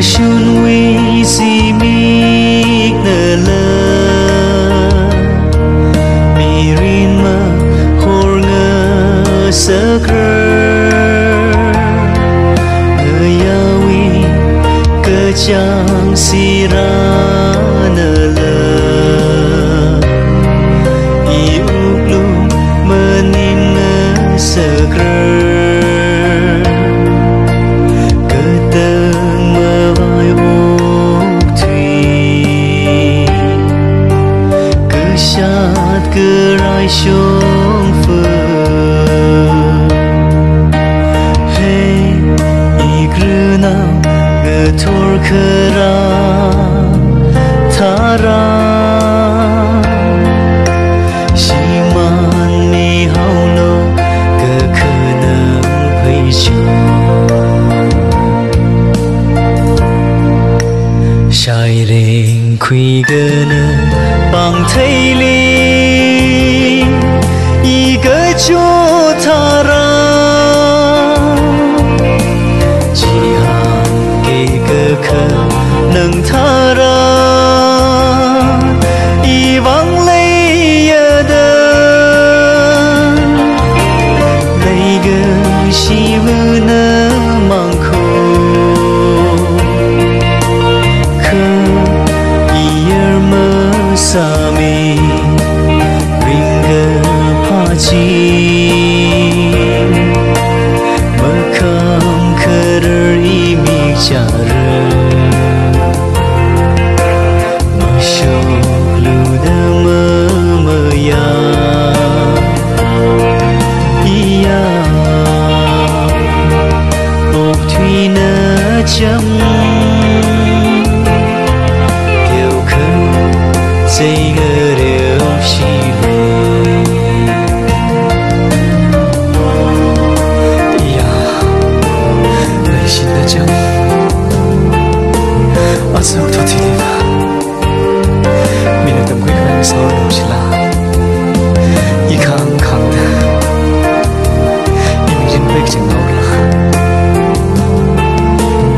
shun wi si mi nơ mi rin ma hor ngơ sơ ngơ yawi cơ chang si ra nơ i uk lu mơ nin ngơ sơ cứ rai xuống phương hey i gru nào ngờ thor khờ ra tha ra si man mi hao lo cơ khờ nâng phây cho sai rèn khuy gơ nơ bằng thấy li一个就他让，几行给个可能他让，遗忘泪也的，那个西不能忙口，可一儿么萨米。Makam karar imi cara Masyok luda memaya Iya Ốc thủy nơ chấm Điều khăn dây ngờ điều xì lệ Asa uk thoti liva Mina tam kui khan sao lo sila I khang khang da I mi jin bek jin nor la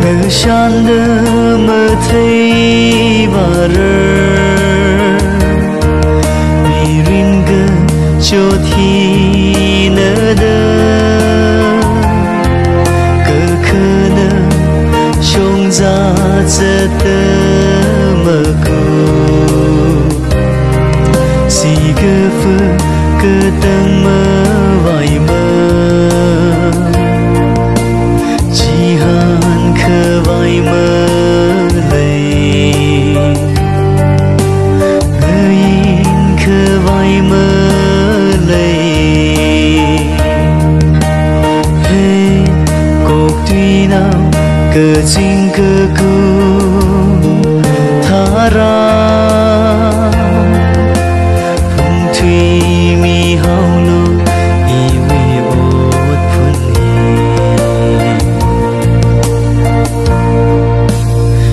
Ngơ shan de mơ thấy bà rơ Mi rin gơ cho thi nơ đơ Cơ khơ nơ Chông ra zơ tơ mơ cô Si cơ phơ cơ tâng mơ vài mơ Chỉ hàn khơ vài mơ lây Ngơ in khơ vài mơ lây Hey, cột tuy nào cơ chính cơ cu tha ra phong thủy mi hao lu i vi bột phun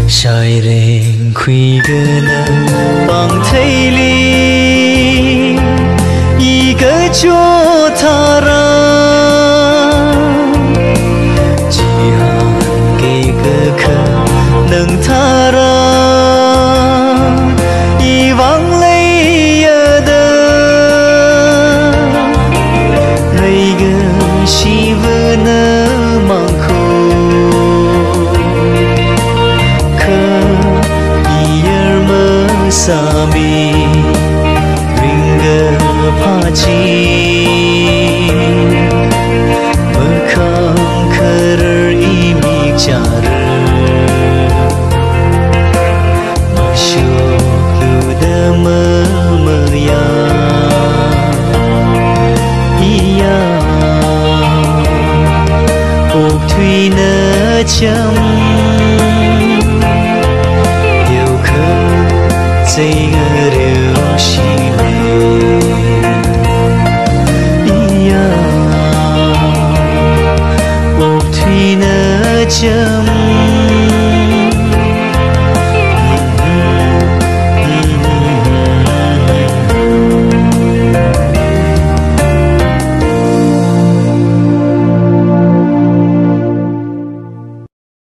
sai rèn khuy gơ nơ bằng thấy li i cơ cho tha ra nâng tha ra i vang lấy ở đơ lấy gơ si vơ nơ mang khô khơ i er mơ sa mi ring gơ pha chi mơ khang khơ rơ i mi cha rơ mơ mơ ya iya ốc thủy nơ chấm điều khơ dây ngơ điều xì lệ iya ốc thủy nơ chấm